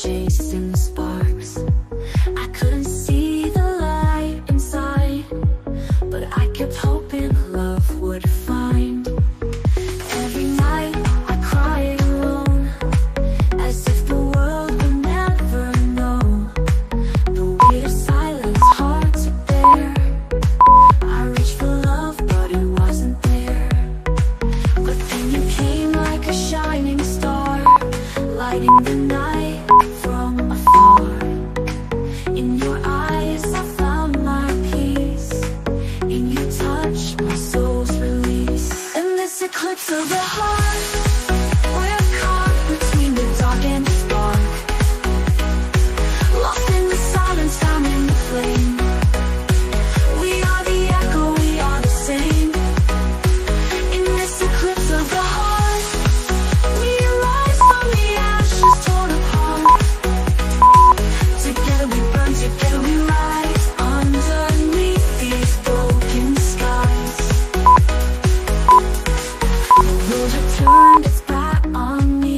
chasing the sparks. I couldn't see the light inside, but I kept hoping love would find. Every night I cried alone, as if the world would never know. The weight of silence hard to bear. I reached for love, but it wasn't there. But then you came like a shining star, lighting the night from afar. In your eyes I found my peace. In your touch my soul's release. In this eclipse of the heart, we're caught between the dark and the spark. Lost in the silence, found in the flame. We are the echo, we are the same. In this eclipse of the heart, we rise from the ashes torn apart. Together we burn, together we rise, underneath these broken skies. The world had turned its back on me.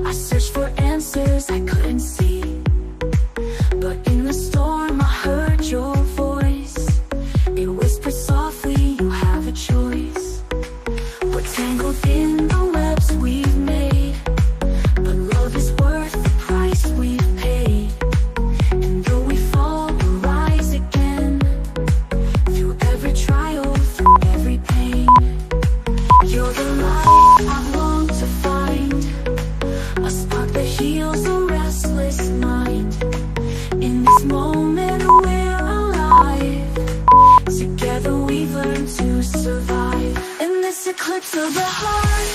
I searched for answers I couldn't see, but in the storm I heard your voice. It whispered softly, you have a choice. We're tangled in the webs we've made, but love is worth the price we've paid. And though we fall, we'll rise again, through every trial, through every pain. You're the light I've longed to find, a spark that heals a restless mind. In this moment we're alive, together we've learned to survive. In this eclipse of the heart,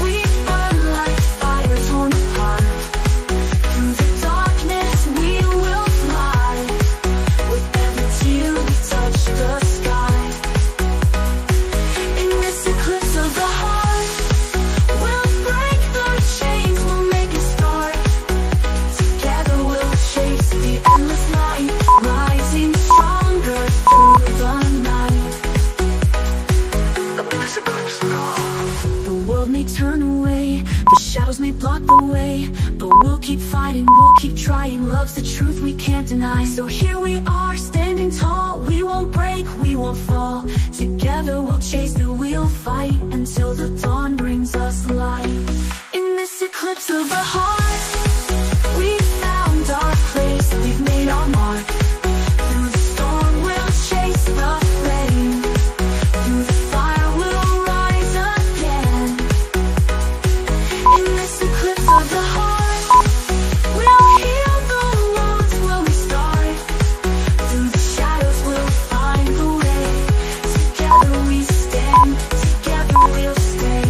we burn like fire torn apart. Through the darkness we will fly, with every tear we touch the sky. In this eclipse of the heart, we'll break the chains, we'll make a start. Together we'll chase the endless light, rising stronger through the night. The world may turn away, the shadows may block the way, but we'll keep fighting, we'll keep trying. Love's the truth we can't deny. So here we are, standing tall. We won't break, we won't fall. Together we'll chase it, we'll fight, until the dawn brings us light. In this eclipse of the heart, we found our place, we've made our mark. Through the storm we'll chase the flame, through the fire we'll rise again. In this eclipse of the heart, we'll heal the wounds, we'll restart. Through the shadows we'll find the way. Together we stand, together we'll stay.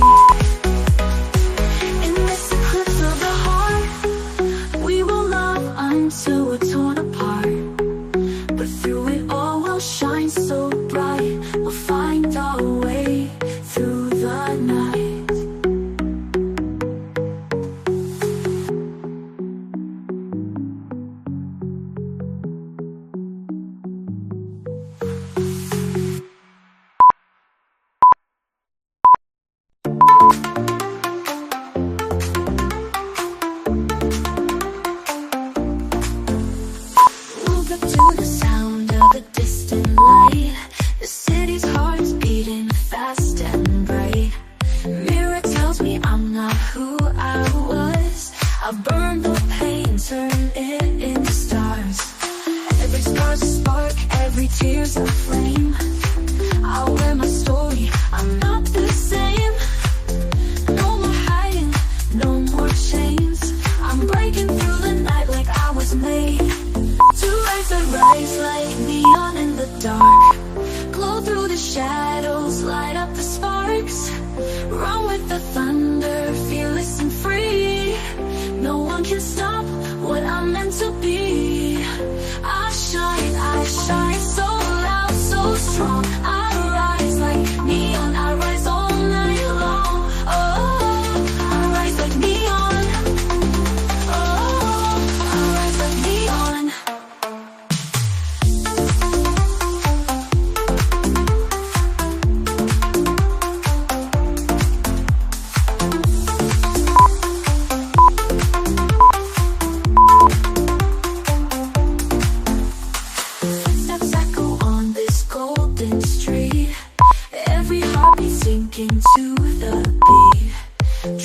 the beat.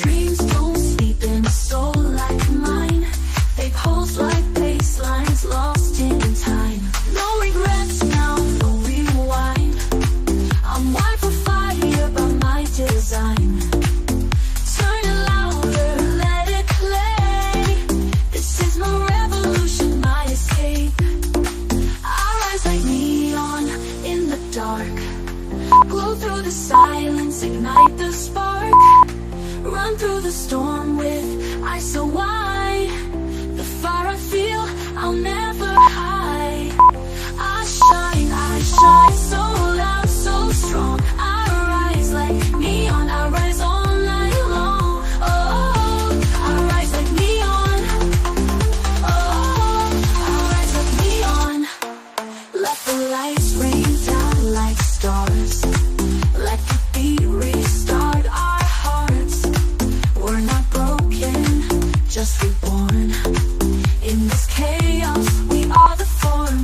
Dreams don't sleep in a soul like mine. They pulse like bass lines lost in time. No regrets now, no rewind. I'm wired for fire by my design. Turn it louder, let it play. This is my revolution, my escape. I rise like neon in the dark. Glow through the silence, ignite the spark. Run through the storm with eyes so wide. The fire I feel, I'll never hide. I shine so loud, so strong. I rise like neon, I rise all night long. Oh, I rise like neon. Oh, I rise like neon. Let the lights rain down like stars. Let the beat restart our hearts. We're not broken, just reborn. In this chaos, we are the form.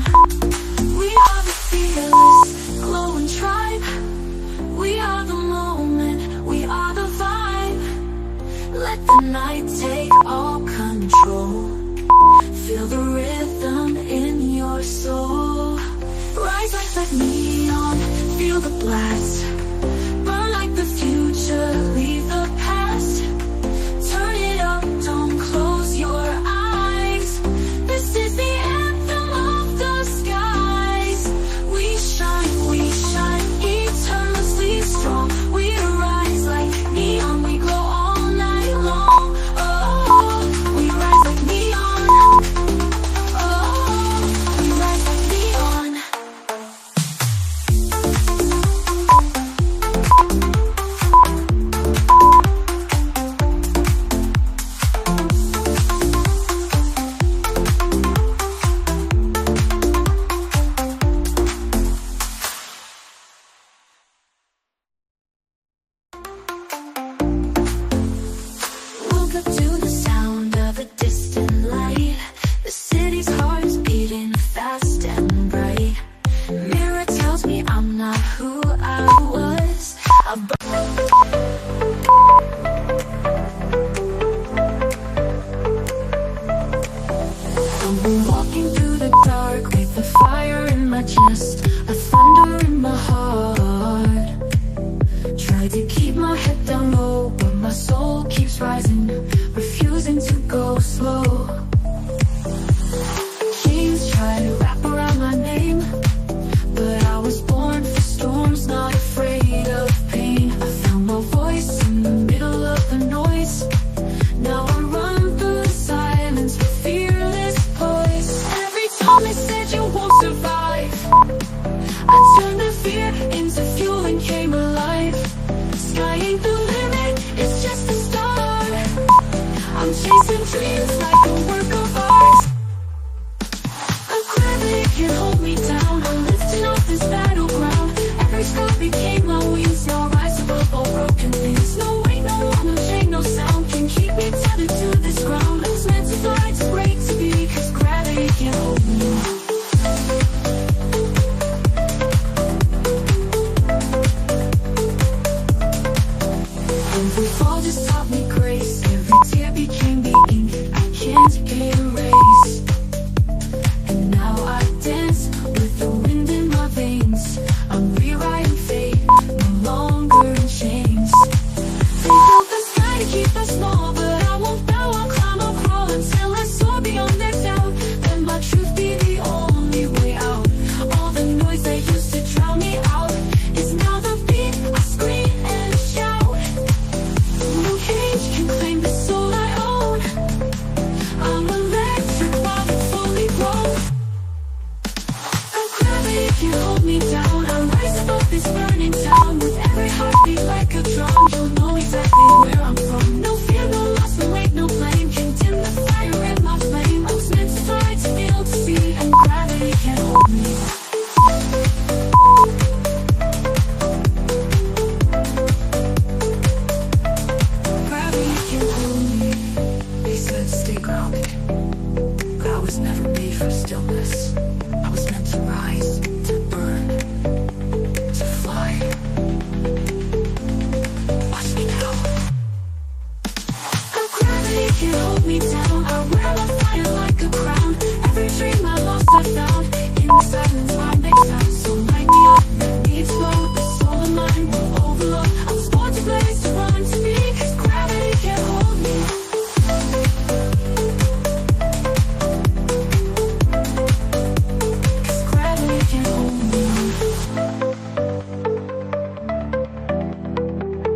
We are the fearless, glowing tribe. We are the moment, we are the vibe. Let the night take all control. Feel the rhythm in your soul. Rise like neon, feel the blast. Burn like the future, leave the past. Turn it up, don't close your eyes. This is the anthem of the skies. We shine eternally strong. We rise like neon, we glow all night long. Oh, we rise like neon. Oh, we rise like neon. Woke up to the sound of a distant light. The city's heart is beating fast and bright. Mirror tells me I'm not who I was. I'm walking through the dark with a fire in my chest, a thunder in my heart. Try to keep my head down low, but my soul keeps rising, refusing to go slow. Chains try to wrap around my name, but I was born for storms, not afraid of pain. I found my voice in the middle of the noise. Now I run through the silence with fearless poise. Every time they said you won't survive, I turned the fear into fuel and came alive. Sky ain't the limit, it's just the start. I'm chasing dreams like a work of art. A gravity can hold me down, I'm lifting off this battleground. Every scar became my wings, now I rise above all broken things. No weight, no law, no chain, no sound can keep me tethered to this ground. I was meant to fly, to break, to be, cause gravity can't hold me. Every fall just taught me